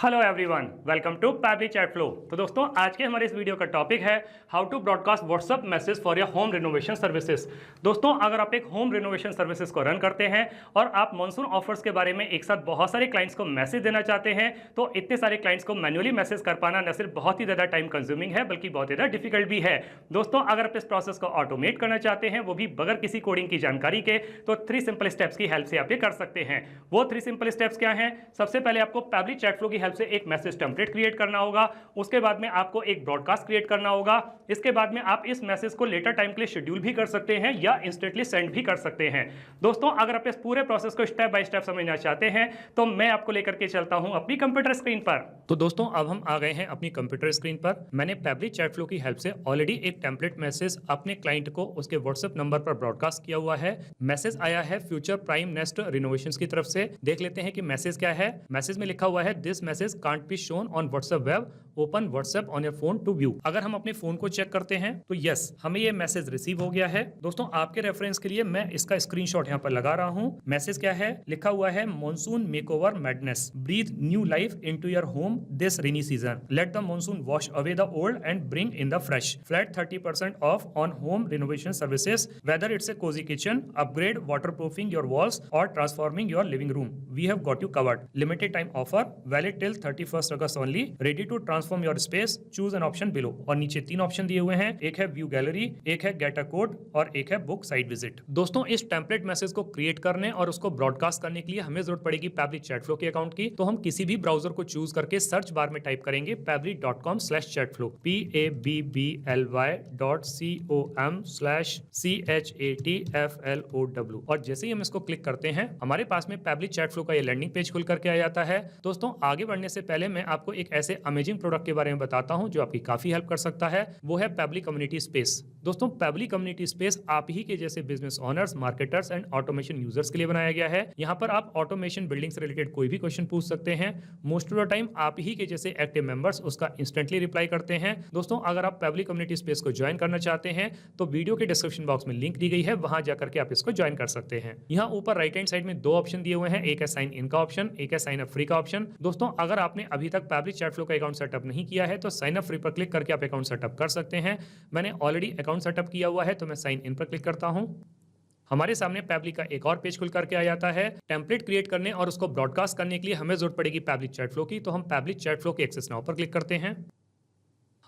Hello everyone, welcome to public chat flow. तो दोस्तों, आज के हमारे इस वीडियो का टॉपिक है how to broadcast WhatsApp message for your home renovation services. दोस्तों, अगर आप एक होम रिनोवेशन सर्विसेज को रन करते हैं और आप मॉनसून ऑफर्स के बारे में एक साथ बहुत सारे क्लाइंट्स को मैसेज देना चाहते हैं, तो इतने सारे क्लाइंट्स को मैन्युअली मैसेज कर पाना न सिर्फ बहुत ही ज़्यादा टाइम कंज्यूमिंग है, बल्कि बहुत ज़्यादा डिफिकल्ट भी है। दोस्तों, अगर आप इस प्रोसेस को ऑटोमेट करना चाहते हैं, वो भी बगैर किसी कोडिंग की जानकारी के, तो 3 सिंपल स्टेप्स की हेल्प से आप ये कर सकते हैं। वो 3 सिंपल स्टेप्स क्या हैं? सबसे पहले आपको पैब्लिक चैट फ्लो की हेल्प से एक मैसेज टेम्पलेट क्रिएट करना होगा। उसके बाद में आपको एक ब्रॉडकास्ट क्रिएट करना होगा। इसके बाद में आप इस मैसेज को लेटर टाइम के लिए शेड्यूल भी कर सकते हैं या इंस्टेंटली सेंड भी कर सकते हैं। दोस्तों, अगर आप इस पूरे प्रोसेस को स्टेप बाय स्टेप समझना चाहते हैं, तो मैं आपको लेकर के चलता हूं अपनी कंप्यूटर स्क्रीन पर। तो दोस्तों, अब हम आ गए हैं अपनी कंप्यूटर स्क्रीन पर। मैंने पैब्लिक चैट फ्लो की हेल्प से ऑलरेडी एक टेम्पलेट मैसेज अपने क्लाइंट को उसके व्हाट्सएप नंबर पर ब्रॉडकास्ट किया हुआ है। मैसेज आया है फ्यूचर प्राइम नेस्ट रिनोवेशंस की तरफ से। देख लेते हैं कि मैसेज क्या है। मैसेज में लिखा हुआ है, this message can't be shown on WhatsApp web, open WhatsApp on your phone to view. अगर हम अपने फोन को चेक करते हैं तो यस, हमें ये मैसेज रिसीव हो गया है। दोस्तों, आपके रेफरेंस के लिए मैं इसका स्क्रीनशॉट यहाँ पर लगा रहा हूँ। मैसेज क्या है? लिखा हुआ है, monsoon makeover madness, breathe new life into your home this rainy season, let the monsoon wash away the old and bring in the fresh, flat 30% off on home renovation services, whether it's a cosy kitchen, upgrade waterproofing your walls और transforming your living room, we have got you covered, limited time offer, valid till 31 August only, ready to transform your space, choose an option below. और नीचे 3 option दिए हुए हैं, एक है view gallery, एक है गेट अ कोड और एक है बुक साइट विजिट। दोस्तों, इस टेम्पलेट मैसेज को क्रिएट करने और उसको ब्रॉडकास्ट करने के लिए हमें जरूरत पड़ेगी पैब्लिक चैट फ्लो के अकाउंट की। तो हम किसी भी ब्राउजर को चूज करके सर्च बार में टाइप करेंगे pably.com/chatflow, pabbly.com/chatflow। और जैसे ही हम इसको क्लिक करते हैं, हमारे पास में पैब्लिक चैट फ्लो का ये लैंडिंग पेज खुल करके आ जाता है। दोस्तों, आगे बढ़ने से पहले मैं आपको एक ऐसे अमेजिंग प्रोडक्ट के बारे में बताता हूं जो आपकी काफी हेल्प कर सकता है। वो है पैब्लिक कम्युनिटी स्पेस। दोस्तों, पैब्लिक कम्युनिटी स्पेस आप ही के जैसे business owners, marketers and automation users के लिए बनाया गया है। यहाँ पर आप ऑटोमेशन बिल्डिंग से रिलेटेड कोई भी क्वेश्चन पूछ सकते हैं। मोस्ट ऑफ द टाइम आप ही के जैसे एक्टिव मेंबर्स उसका इंस्टेंटली रिप्लाई करते हैं। दोस्तों, अगर आप पैब्लिक कम्युनिटी स्पेस को ज्वाइन करना चाहते हैं, तो वीडियो के डिस्क्रिप्शन बॉक्स में लिंक दी गई है, वहां जाकर के आप इसको ज्वाइन कर सकते हैं। यहाँ ऊपर राइट हैंड साइड में 2 ऑप्शन दिए हुए हैं, एक है साइन इन का ऑप्शन, एक है साइन अप फ्री का ऑप्शन। दोस्तों, अगर आपने अभी तक पैब्लिक चैट फ्लो का अकाउंट सेटअप नहीं किया है, तो साइन अप फ्री पर क्लिक करके आप अकाउंट सेटअप कर सकते हैं। मैंने ऑलरेडी अकाउंट सेटअप किया हुआ है, तो मैं साइन इन पर क्लिक करता हूं। हमारे सामने पैब्लिक का एक और पेज खुल करके आ जाता है। टेम्पलेट क्रिएट करने और उसको ब्रॉडकास्ट करने के लिए हमें जरूरत पड़ेगी पैब्लिक चैट फ्लो की। तो हम पैब्लिक चैट फ्लो के एक्सेस नाउ पर क्लिक करते हैं।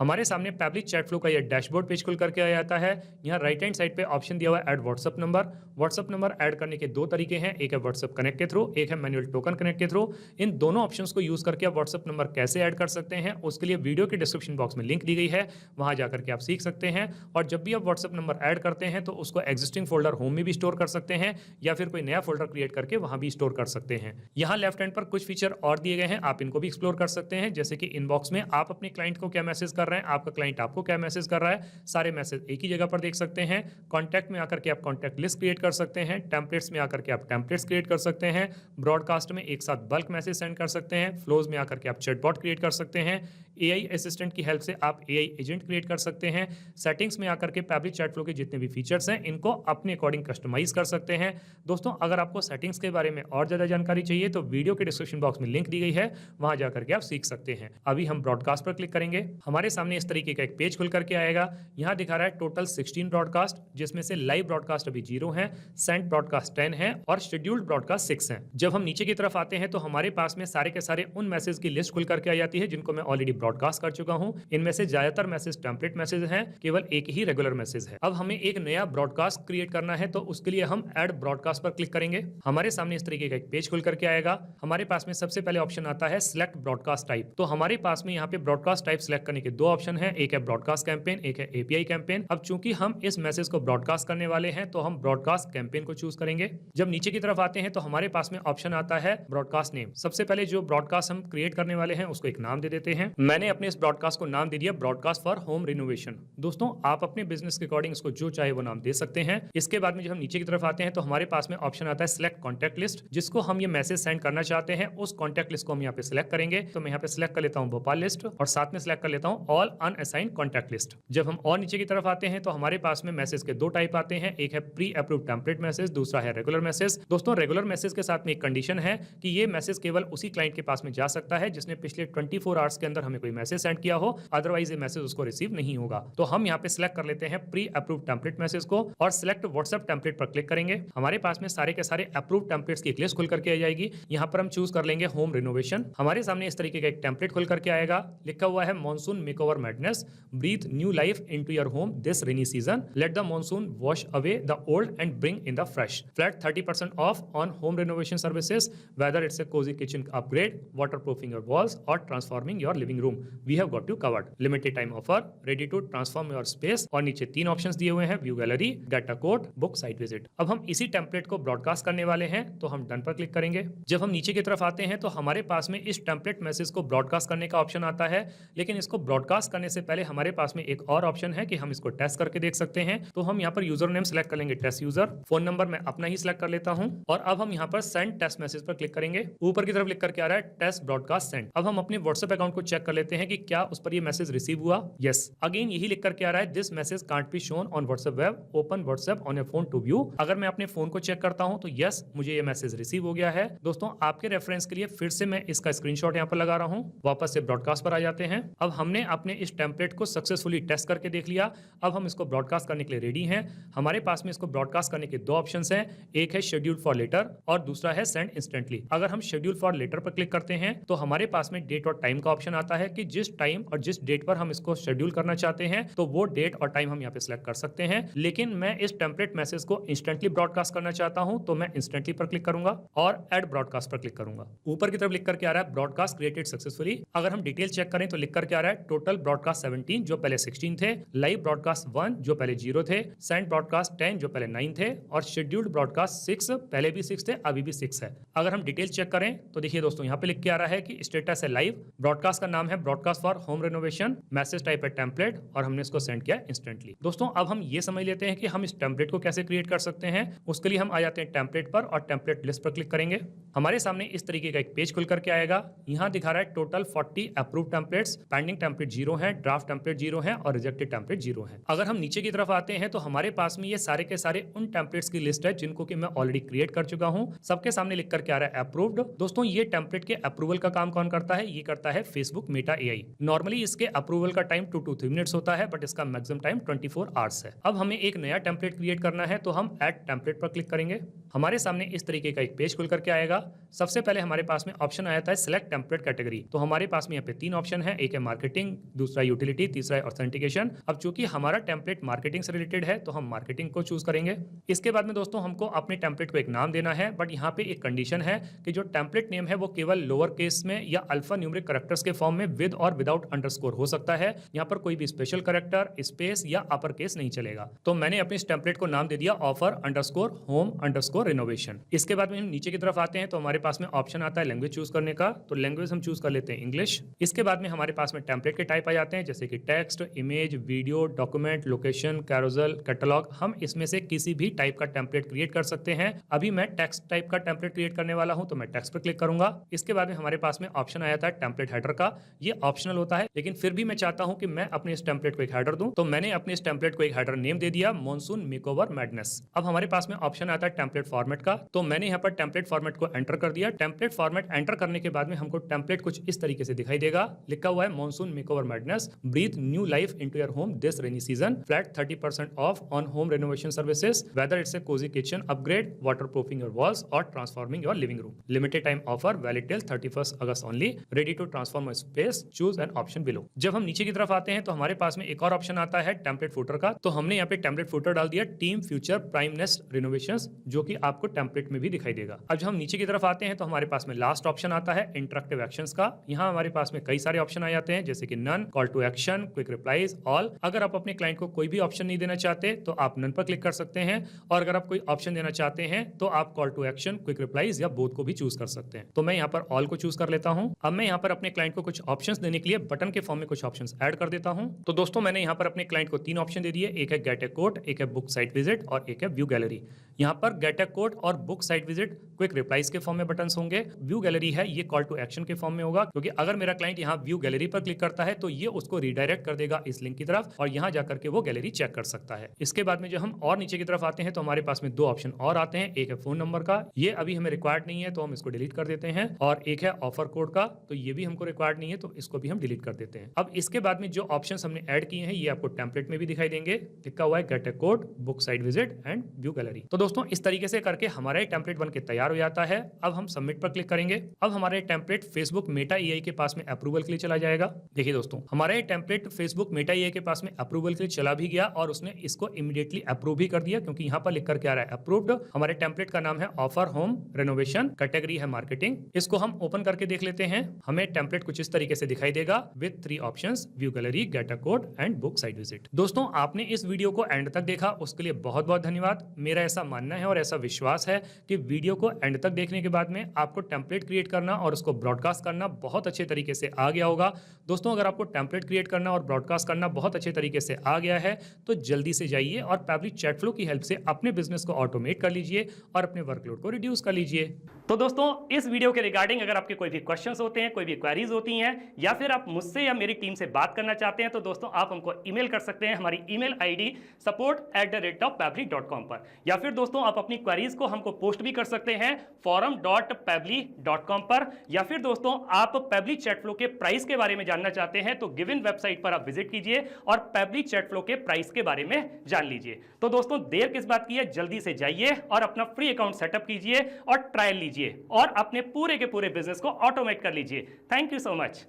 हमारे सामने पैब्लिक चैट फ्लो का यह डैशबोर्ड पेज खुल करके आ जाता है। यहाँ राइट हैंड साइड पे ऑप्शन दिया हुआ है add WhatsApp number. WhatsApp number add करने के 2 तरीके हैं, एक है व्हाट्सएप कनेक्ट के थ्रू, एक है मैनुअल टोकन कनेक्ट के थ्रू। इन दोनों ऑप्शंस को यूज करके आप व्हाट्सएप नंबर कैसे ऐड कर सकते हैं, उसके लिए वीडियो के डिस्क्रिप्शन बॉक्स में लिंक दी गई है, वहां जाकर के आप सीख सकते हैं। और जब भी आप व्हाट्सएप नंबर ऐड करते हैं, तो उसको एग्जिस्टिंग फोल्डर होम में भी स्टोर कर सकते हैं, या फिर कोई नया फोल्डर क्रिएट करके वहां भी स्टोर कर सकते हैं। यहाँ लेफ्ट हैंड पर कुछ फीचर और दिए गए हैं, आप इनको भी एक्सप्लोर कर सकते हैं। जैसे कि इनबॉक्स में आप अपने क्लाइंट को क्या मैसेज कर रहे हैं, आपका क्लाइंट आपको क्या मैसेज कर रहा है, सारे मैसेज एक ही जगह पर देख सकते हैं। कॉन्टैक्ट में आकर के आप कॉन्टैक्ट लिस्ट क्रिएट कर सकते हैं। टेम्पलेट्स में आकर के आप टेम्पलेट्स क्रिएट कर सकते हैं। ब्रॉडकास्ट में एक साथ बल्क मैसेज सेंड कर सकते हैं। फ्लोज में आकर के आप चैटबॉट क्रिएट कर सकते हैं। एआई असिस्टेंट की हेल्प से आप एआई एजेंट क्रिएट कर सकते हैं। सेटिंग्स में आकर के पैब्लिक चैट फ्लो के जितने भी फीचर्स हैं, इनको अपने अकॉर्डिंग कस्टमाइज कर सकते हैं। दोस्तों, अगर आपको सेटिंग्स के बारे में और ज्यादा जानकारी चाहिए, तो वीडियो के डिस्क्रिप्शन बॉक्स में लिंक दी गई है, वहां जाकर के आप सीख सकते हैं। अभी हम ब्रॉडकास्ट पर क्लिक करेंगे। हमारे सामने इस तरीके का एक पेज खुल करके आएगा। यहाँ दिखा रहा है टोटल 16 ब्रॉडकास्ट, जिसमें से लाइव ब्रॉडकास्ट अभी 0 है, सेंट ब्रॉडकास्ट 10 है और शेड्यूल्ड ब्रॉडकास्ट 6 है। जब हम नीचे की तरफ आते हैं, तो हमारे पास में सारे के सारे उन मैसेज की लिस्ट खुल करके आ जाती है जिनको मैं ऑलरेडी ब्रॉडकास्ट कर चुका हूं। इनमें से ज्यादातर मैसेज टेम्पलेट मैसेज हैं, केवल एक ही रेगुलर मैसेज है। अब हमें एक नया ब्रॉडकास्ट क्रिएट करना है, तो उसके लिए हम ऐड ब्रॉडकास्ट पर क्लिक करेंगे। हमारे सामने इस तरीके का एक पेज खुल करके आएगा। हमारे पास में सबसे पहले ऑप्शन आता है सिलेक्ट ब्रॉडकास्ट टाइप। तो हमारे पास में यहाँ पे ब्रॉडकास्ट टाइप सिलेक्ट करने के 2 ऑप्शन है, एक है ब्रॉडकास्ट कैंपेन, एक है एपीआई कैंपेन। अब चूंकि हम इस मैसेज को ब्रॉडकास्ट करने वाले हैं, तो हम ब्रॉडकास्ट कैंपेन को चूज करेंगे। जब नीचे की तरफ आते हैं, तो हमारे पास में ऑप्शन आता है ब्रॉडकास्ट नेम। सबसे पहले जो ब्रॉडकास्ट हम क्रिएट करने वाले हैं, उसको एक नाम दे देते हैं। मैंने अपने इस ब्रॉडकास्ट को नाम दे दिया ब्रॉडकास्ट फॉर होम रिनोवेशन। दोस्तों आप अपने बिजनेस के अकॉर्डिंग इसको जो चाहे वो नाम दे सकते हैं। इसके बाद में जब हम नीचे की तरफ आते हैं तो हमारे पास में ऑप्शन आता है सिलेक्ट कॉन्टैक्ट लिस्ट, जिसको हम ये मैसेज सेंड करना चाहते हैं उस कॉन्टैक्ट लिस्ट को हम यहाँ पे सिलेक्ट करेंगे। तो मैं यहाँ पे सिलेक्ट कर लेता हूँ भोपाल लिस्ट और साथ में सिलेक्ट कर लेता हूँ ऑल अनअसाइन्ड कॉन्टैक्ट लिस्ट। जब हम और नीचे की तरफ आते हैं तो हमारे पास में मैसेज के दो टाइप आते हैं, एक है प्री अप्रूव टेम्पलेट मैसेज, दूसरा है रेगुलर मैसेज। दोस्तों रेगुलर मैसेज के साथ में एक कंडीशन है कि ये मैसेज केवल उसी क्लाइंट के पास में जा सकता है जिसने पिछले 24 आवर्स के अंदर हमें कोई मैसेज सेंड किया हो, अदरवाइज ये मैसेज उसको रिसीव नहीं होगा। तो हम यहाँ पे सिलेक्ट कर लेते हैं प्री अप्रूव टेम्पलेट मैसेज को और सिलेक्ट व्हाट्सएप टेम्पलेट पर क्लिक करेंगे। हमारे पास में सारे के सारे अप्रूव टेम्पलेट्स की एक लिस्ट खुल करके आ जाएगी। यहाँ पर हम चूज कर लेंगे होम रिनोवेशन। हमारे सामने इस तरीके का एक टेम्पलेट खुल करके आएगा, लिखा हुआ है monsoon makeover madness, breathe new life into your home this rainy season, let the monsoon wash away the old and bring in the fresh, flat 30% off on home renovation services, whether it's a cozy kitchen upgrade, waterproofing your walls or transforming your living room, we have got you covered, limited time offer, ready to transform your space। और नीचे 3 options दिए हुए हैं, view gallery, data code, book site visit. अब हम इसी template को broadcast करने वाले हैं तो हम डन पर क्लिक करेंगे। जब हम नीचे की तरफ आते हैं तो हमारे पास में इस टेम्पलेट मैसेज को ब्रॉडकास्ट करने का ऑप्शन आता है, लेकिन इसको ब्रॉडकास्ट करने से पहले हमारे पास में एक और ऑप्शन है कि हम इसको टेस्ट करके देख सकते हैं। तो हम यहाँ पर यूजर नेम सिलेक्ट कर लेंगे टेस्ट यूजर, फोन नंबर मैं अपना ही सिलेक्ट कर लेता हूँ और अब हम यहाँ पर सेंड टेस्ट मैसेज पर क्लिक करेंगे। ऊपर की तरफ लिख करके आ रहा है टेस्ट ब्रॉडकास्ट सेंड। अब हम अपने व्हाट्सएप अकाउंट को चेक कर लेते हैं कि क्या उस पर ये मैसेज रिसीव हुआ। यस, अगेन यही लिख करके आ रहा है this message can't be shown on WhatsApp web, open WhatsApp on your phone to view. अगर मैं अपने फोन को चेक करता हूं तो यस, मुझे ये मैसेज रिसीव हो गया है। दोस्तों आपके रेफरेंस के लिए फिर से मैं इसका स्क्रीनशॉट यहाँ पर लगा रहा हूं। वापस से ब्रॉडकास्ट पर आ जाते हैं। अब हमने अपने इस टेम्पलेट को सक्सेसफुली टेस्ट करके देख लिया। अब हम इसको ब्रॉडकास्ट करने के लिए रेडी हैं। हमारे पास में इसको ब्रॉडकास्ट करने के 2 ऑप्शन हैं, एक है शेड्यूल फॉर लेटर और दूसरा है सेंड इंस्टेंटली। अगर हम शेड्यूल फॉर लेटर पर क्लिक करते हैं तो हमारे पास में डेट और टाइम का ऑप्शन आता है कि जिस टाइम और जिस डेट पर हम इसको शेड्यूल करना चाहते हैं तो वो डेट और टाइम हम यहाँ पे सिलेक्ट कर सकते हैं। लेकिन मैं इस टेम्पलेट मैसेज को इंस्टेंटली ब्रॉडकास्ट करना चाहता हूं तो मैं इंस्टेंटली पर क्लिक करूंगा और ऐड ब्रॉडकास्ट पर क्लिक करूंगा। ऊपर की तरफ लिख करके आ रहा है ब्रॉडकास्ट क्रिएटेड सक्सेसफुली। अगर हम डिटेल चेक करें तो लिख करके आ रहा है टोटल ब्रॉडकास्ट 17 जो पहले 16 थे, लाइव ब्रॉडकास्ट 1 जो पहले 0 थे, सेंड ब्रॉडकास्ट 10 जो पहले 9 थे और शेड्यूल्ड ब्रॉडकास्ट 6 पहले भी 6 थे अभी भी 6 है। अगर हम डिटेल चेक करें तो देखिए दोस्तों यहाँ पे लिख के आ रहा है कि स्टेटस है लाइव, ब्रॉडकास्ट का नाम है broadcast for home renovation, message type है टेम्पलेट और हमने इसको सेंड किया इंस्टेंटली। दोस्तों अब हम ये समझ लेते हैं कि हम इस टेम्पलेट को कैसे क्रिएट कर सकते हैं। उसके लिए हम आ जाते हैं टेम्पलेट पर और टेम्पलेट लिस्ट पर क्लिक करेंगे। हमारे सामने इस तरीके का एक पेज खुल करके आएगा। यहाँ दिखा रहा है total 40 approve templates, pending template 0 है, ड्राफ्ट टेम्पलेट 0 है और रिजेक्टेड टेम्पलेट 0 है। अगर हम नीचे की तरफ आते हैं तो हमारे पास में ये सारे के सारे उन टेम्पलेट्स की लिस्ट है जिनको कि मैं ऑलरेडी क्रिएट कर चुका हूँ। सबके सामने लिख करके आ रहा है अप्रूव्ड। दोस्तों ये टेम्पलेट के अप्रूवल का काम कौन करता है? ये करता है फेसबुक मेटा एआई। नॉर्मली इसके अप्रूवल का टाइम 2 to 3 मिनट्स होता है, बट इसका मैक्सिमम टाइम 24 आवर्स है। अब हमें एक नया टेम्पलेट क्रिएट करना है तो हम ऐड टेम्पलेट पर क्लिक करेंगे। हमारे सामने इस तरीके का एक पेज खुल करके आएगा। सबसे पहले हमारे पास में ऑप्शन आया था सिलेक्ट टेम्पलेट कैटेगरी। तो हमारे पास में यहाँ पे 3 ऑप्शन है, एक है मार्केटिंग, दूसरा यूटिलिटी, तीसरा है ऑथेंटिकेशन। अब चूंकि हमारा टेम्पलेट मार्केटिंग से रिलेटेड है तो हम मार्केटिंग को चूज करेंगे। इसके बाद में दोस्तों हमको अपने टेम्पलेट को एक नाम देना है, बट यहाँ पे एक कंडीशन है कि जो टेम्पलेट नेम है वो केवल लोअर केस में या अल्फा न्यूमेरिक कैरेक्टर्स के फॉर्म में विद और विदाउट अंडरस्कोर हो सकता है। यहाँ पर कोई भी स्पेशल कैरेक्टर, स्पेस या अपर केस नहीं चलेगा। तो मैंने अपने इस टेम्पलेट को नाम दे दिया offer underscore home underscore renovation. इसके बाद में हम नीचे की तरफ आते हैं तो हमारे पास में ऑप्शन आता है लैंग्वेज चूज करने का। तो लैंग्वेज हम चूज कर लेते हैं इंग्लिश। इसके बाद में हमारे पास में टेम्पलेट के टाइप आ जाते हैं जैसे कि text, image, video, document, location, carousel, catalogue. हम इसमें से किसी भी टाइप का टेम्पलेट क्रिएट कर सकते हैं। अभी मैं टेक्स्ट टाइप का टेम्पलेट क्रिएट करने वाला हूं तो मैं टेक्स्ट पर क्लिक करूंगा। इसके बाद में हमारे पास में ऑप्शन आया था टेम्पलेट हेडर का। ये ऑप्शनल होता है, लेकिन फिर भी मैं चाहता हूं कि मैं अपने इस टेम्पलेट को एक हेडर दूं, तो मैंने अपने इस टेम्पलेट को एक हेडर नेम दे दिया मॉनसून मेकओवर मैडनेस। अब हमारे पास में ऑप्शन आता है टेम्पलेट फॉर्मेट का। तो मैंने यहाँ पर टेम्पलेट फॉर्मेट को एंटर कर दिया। टेम्पलेट फॉर्मेट एंटर करने के बाद में हमको टेम्पलेट कुछ इस तरीके से दिखाई देगा। लिखा हुआ है monsoon makeover madness, breathe new life into your home this rainy season, flat 30% off on home renovation services, whether it's a cosy kitchen upgrade, waterproofing your walls और transforming your living room, limited time offer, valid till 31 August only, ready to transform space, choose an option below. जब हम नीचे की तरफ आते हैं तो हमारे पास में एक और ऑप्शन आता है टेम्पलेट फुटर का। तो हमने यहाँ पे टेम्पलेट फुटर डाल दिया टीम फ्यूचर प्राइम नेस्ट रिनोवेशंस, जो कि आपको टेम्पलेट में भी दिखाई देगा। अब जब हम नीचे की तरफ आते हैं तो हमारे पास में लास्ट ऑप्शन आता है इंटरेक्टिव एक्शंस का। यहाँ हमारे पास में कई सारे ऑप्शन आ जाते हैं जैसे कि none, call to action, quick replies, all. अगर आप अपने क्लाइंट को कोई भी ऑप्शन नहीं देना चाहते तो आप नन पर क्लिक कर सकते हैं, और अगर आप कोई ऑप्शन देना चाहते हैं तो आप call to action, quick replies या बोथ को भी चूज कर सकते हैं। तो मैं यहाँ पर ऑल को चूज कर लेता हूँ। अब मैं यहाँ पर अपने क्लाइंट को कुछ ऑप्शन ऑप्शंस देने के लिए बटन के फॉर्म में कुछ ऑप्शंस ऐड कर देता हूं। तो दोस्तों मैंने यहां पर अपने क्लाइंट को 3 ऑप्शन दे दिए, एक है गेट ए कोट, एक है बुक साइट विजिट और एक है व्यू गैलरी। यहां पर गेट ए कोट और book site visit quick replies के फॉर्म में बटन्स होंगे। व्यू गैलरी है ये कॉल टू एक्शन के फॉर्म में होगा, क्योंकि अगर मेरा क्लाइंट यहाँ व्यू गैलरी पर क्लिक करता है तो ये उसको रिडायरेक्ट कर देगा इस लिंक की तरफ और यहाँ जाकर के वो गैलरी चेक कर सकता है। इसके बाद में जो हम और नीचे की तरफ आते हैं तो हमारे पास में 2 ऑप्शन और आते हैं, एक है फोन नंबर का, ये अभी हमें रिक्वायर्ड नहीं है तो हम इसको डिलीट कर देते हैं, और एक है ऑफर कोड का, तो ये भी हमको रिक्वायर्ड नहीं है तो इसको भी हम डिलीट कर देते हैं। अब इसके बाद में जो ऑप्शन हमने ऐड किए हैं ये आपको टेम्पलेट में भी दिखाई देंगे, लिखा हुआ है gate A code, book site visit and view gallery. तो दोस्तों इस तरीके से करके हमारा टेम्पलेट बन के तैयार हो जाता है। अब हम सबमिट पर क्लिक करेंगे। अब हमारे टेम्पलेट फेसबुक मेटा एआई के पास में अप्रूवल के लिए चला जाएगा। देखिए दोस्तों हमारा ये टेम्पलेट फेसबुक मेटा एआई के पास में अप्रूवल के लिए चला भी गया और उसने इसको इमीडिएटली अप्रूव भी कर दिया, क्योंकि यहाँ पर लिख कर के आ रहा है अप्रूव्ड। हमारे टेम्पलेट का नाम है ऑफर होम रेनोवेशन, कैटेगरी है मार्केटिंग। इसको हम ओपन करके देख लेते हैं। हमें टेम्पलेट कुछ इस तरीके से दिखाई देगा with 3 options, view gallery, get a code and book site visit. दोस्तों आपने इस वीडियो को एंड तक देखा उसके लिए बहुत बहुत धन्यवाद। मेरा ऐसा मानना है और ऐसा विश्वास है कि वीडियो को एंड तक देखने के बाद में आपको टेम्पलेट क्रिएट करना और उसको ब्रॉडकास्ट करना बहुत अच्छे तरीके से आ गया होगा। दोस्तों अगर आपको टेम्पलेट क्रिएट करना और ब्रॉडकास्ट करना बहुत अच्छे तरीके से आ गया है तो जल्दी से जाइए और पैब्लिक चैट फ्लो की हेल्प से अपने बिजनेस को ऑटोमेट कर लीजिए और अपने वर्कलोड को रिड्यूस कर लीजिए। तो दोस्तों इस वीडियो के रिगार्डिंग अगर आपके कोई भी क्वेश्चंस होते हैं, कोई भी क्वेरीज होती हैं या फिर आप मुझसे या मेरी टीम से बात करना चाहते हैं तो दोस्तों आप हमको ईमेल कर सकते हैं हमारी ईमेल आईडी support@pabbly.com पर, या फिर दोस्तों आप अपनी क्वेरीज को हमको पोस्ट भी कर सकते हैं forum.pabbly.com पर, या फिर दोस्तों आप पैब्ली चैट फ्लो के प्राइस के बारे में जानना चाहते हैं तो गिवन वेबसाइट पर आप विजिट कीजिए और पैब्ली चैट फ्लो के प्राइस के बारे में जान लीजिए। तो दोस्तों देर किस बात की है, जल्दी से जाइए और अपना फ्री अकाउंट सेटअप कीजिए और ट्रायल लीजिए और अपने पूरे के पूरे बिजनेस को ऑटोमेट कर लीजिए। Thank you so much.